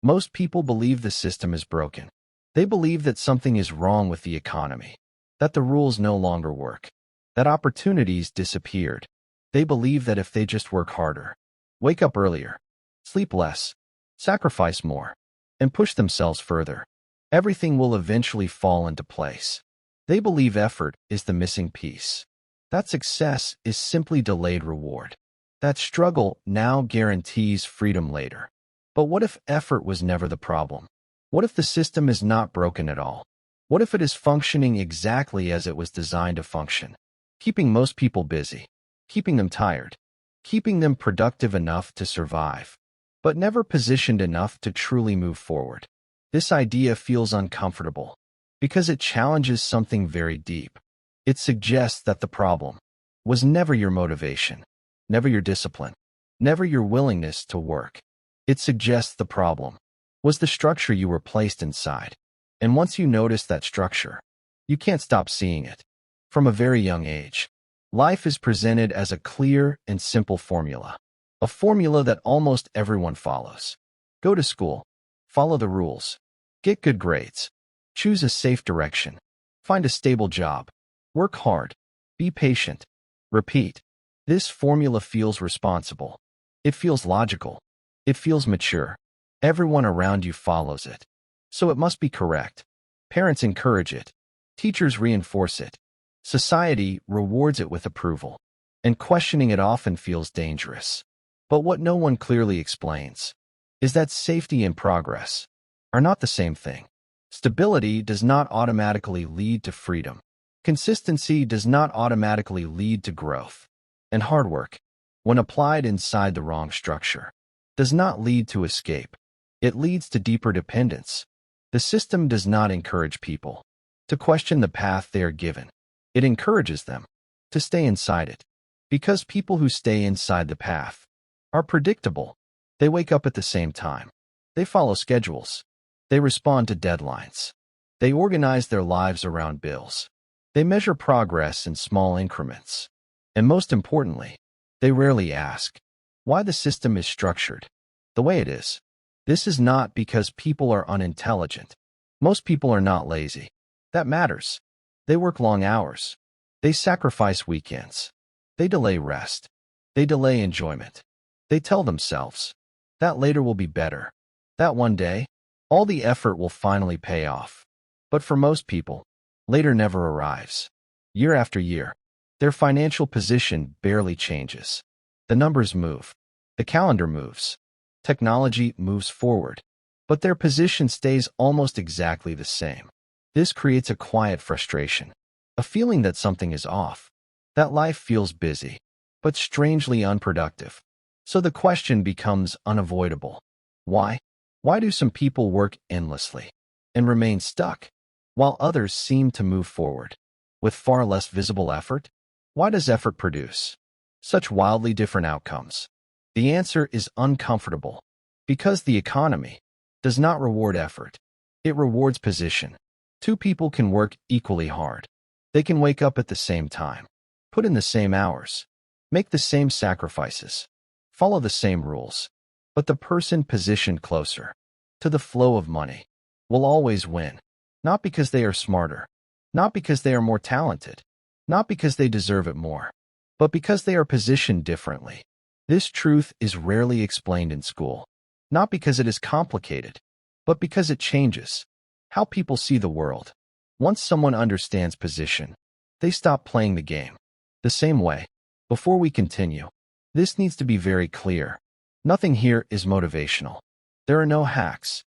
Most people believe the system is broken. They believe that something is wrong with the economy, that the rules no longer work, that opportunities disappeared. They believe that if they just work harder, wake up earlier, sleep less, sacrifice more, and push themselves further, everything will eventually fall into place. They believe effort is the missing piece, that success is simply delayed reward, that struggle now guarantees freedom later. But what if effort was never the problem? What if the system is not broken at all? What if it is functioning exactly as it was designed to function, keeping most people busy, keeping them tired, keeping them productive enough to survive, but never positioned enough to truly move forward? This idea feels uncomfortable because it challenges something very deep. It suggests that the problem was never your motivation, never your discipline, never your willingness to work. It suggests the problem was the structure you were placed inside. And once you notice that structure, you can't stop seeing it. From a very young age, life is presented as a clear and simple formula, a formula that almost everyone follows. Go to school, follow the rules, get good grades, choose a safe direction, find a stable job, work hard, be patient, repeat. This formula feels responsible. It feels logical. It feels mature. Everyone around you follows it, so it must be correct. Parents encourage it. Teachers reinforce it. Society rewards it with approval, and questioning it often feels dangerous. But what no one clearly explains is that safety and progress are not the same thing. Stability does not automatically lead to freedom. Consistency does not automatically lead to growth. And hard work, when applied inside the wrong structure, does not lead to escape. It leads to deeper dependence. The system does not encourage people to question the path they are given. It encourages them to stay inside it. Because people who stay inside the path are predictable. They wake up at the same time. They follow schedules. They respond to deadlines. They organize their lives around bills. They measure progress in small increments. And most importantly, they rarely ask why the system is structured the way it is. This is not because people are unintelligent. Most people are not lazy. That matters. They work long hours. They sacrifice weekends. They delay rest. They delay enjoyment. They tell themselves that later will be better, that one day, all the effort will finally pay off. But for most people, later never arrives. Year after year, their financial position barely changes. The numbers move. The calendar moves. Technology moves forward, but their position stays almost exactly the same. This creates a quiet frustration, a feeling that something is off, that life feels busy, but strangely unproductive. So the question becomes unavoidable. Why? Why do some people work endlessly and remain stuck, while others seem to move forward with far less visible effort? Why does effort produce such wildly different outcomes? The answer is uncomfortable, because the economy does not reward effort. It rewards position. Two people can work equally hard. They can wake up at the same time, put in the same hours, make the same sacrifices, follow the same rules. But the person positioned closer to the flow of money will always win, not because they are smarter, not because they are more talented, not because they deserve it more, but because they are positioned differently. This truth is rarely explained in school, not because it is complicated, but because it changes how people see the world. Once someone understands position, they stop playing the game the same way. Before we continue, this needs to be very clear. Nothing here is motivational. There are no hacks,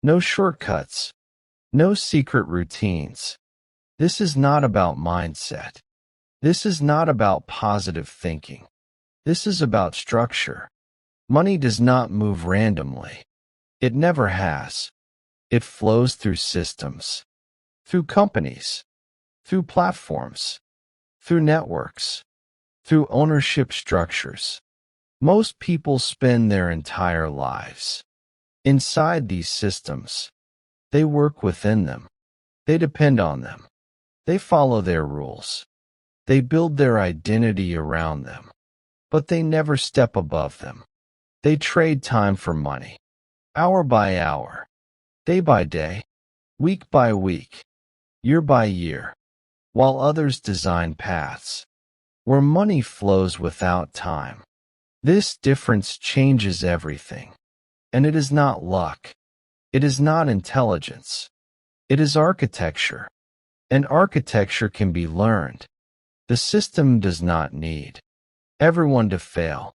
no shortcuts, no secret routines. This is not about mindset. This is not about positive thinking. This is about structure. Money does not move randomly. It never has. It flows through systems, through companies, through platforms, through networks, through ownership structures. Most people spend their entire lives inside these systems. They work within them. They depend on them. They follow their rules. They build their identity around them. But they never step above them. They trade time for money. hour by hour, day by day, week by week, year by year, while others design paths where money flows without time. This difference changes everything. And it is not luck. It is not intelligence. It is architecture. And architecture can be learned. The system does not need everyone to fail.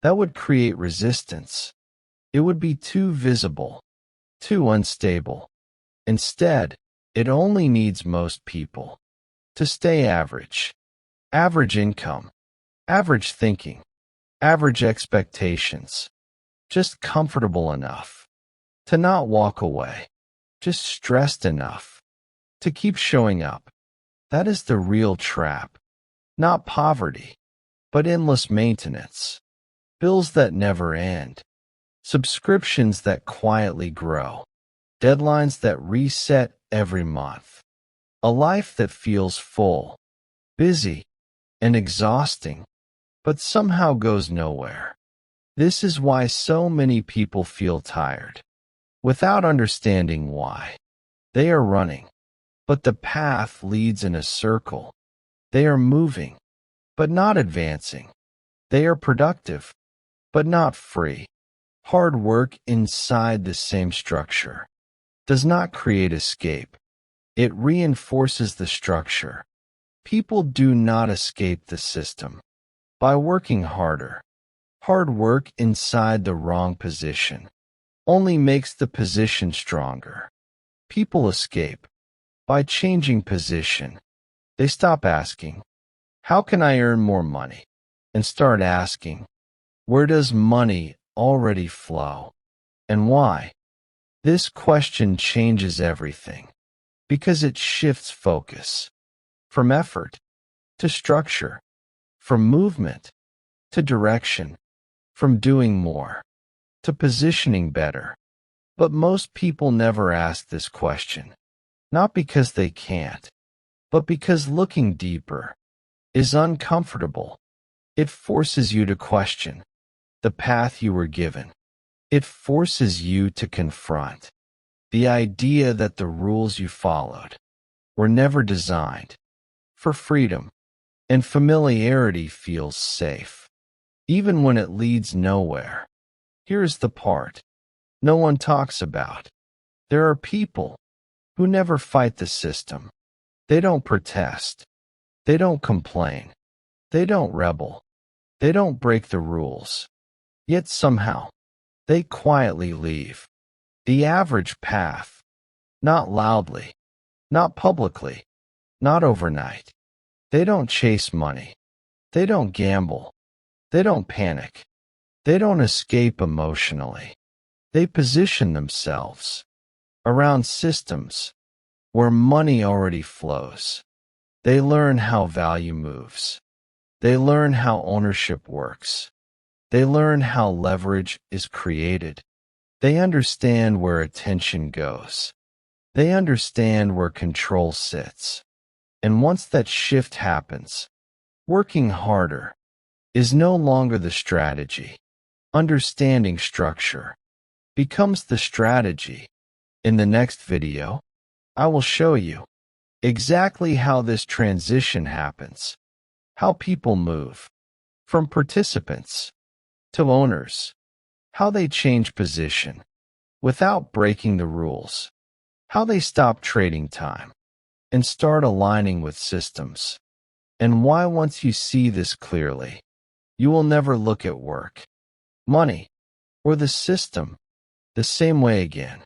That would create resistance. It would be too visible, too unstable. Instead, it only needs most people to stay average. Average income, average thinking, average expectations. Just comfortable enough to not walk away. Just stressed enough to keep showing up. That is the real trap. Not poverty, but endless maintenance. Bills that never end. Subscriptions that quietly grow. Deadlines that reset every month. A life that feels full, busy, and exhausting, but somehow goes nowhere. This is why so many people feel tired, without understanding why. They are running, but the path leads in a circle. They are moving, but not advancing. They are productive, but not free. Hard work inside the same structure does not create escape. It reinforces the structure. People do not escape the system by working harder. Hard work inside the wrong position only makes the position stronger. People escape by changing position. They stop asking, "How can I earn more money?" and start asking, "Where does money already flow? And why?" This question changes everything because it shifts focus from effort to structure, from movement to direction, from doing more to positioning better. But most people never ask this question, not because they can't, but because looking deeper is uncomfortable. It forces you to question the path you were given. It forces you to confront the idea that the rules you followed were never designed for freedom, and familiarity feels safe, even when it leads nowhere. Here's the part no one talks about. There are people who never fight the system. They don't protest. They don't complain. They don't rebel. They don't break the rules. Yet somehow, they quietly leave the average path. Not loudly, not publicly, not overnight. They don't chase money. They don't gamble. They don't panic. They don't escape emotionally. They position themselves around systems where money already flows. They learn how value moves. They learn how ownership works. They learn how leverage is created. They understand where attention goes. They understand where control sits. And once that shift happens, working harder is no longer the strategy. Understanding structure becomes the strategy. In the next video, I will show you exactly how this transition happens, how people move from participants to owners, how they change position without breaking the rules, how they stop trading time and start aligning with systems, and why once you see this clearly, you will never look at work, money, or the system the same way again.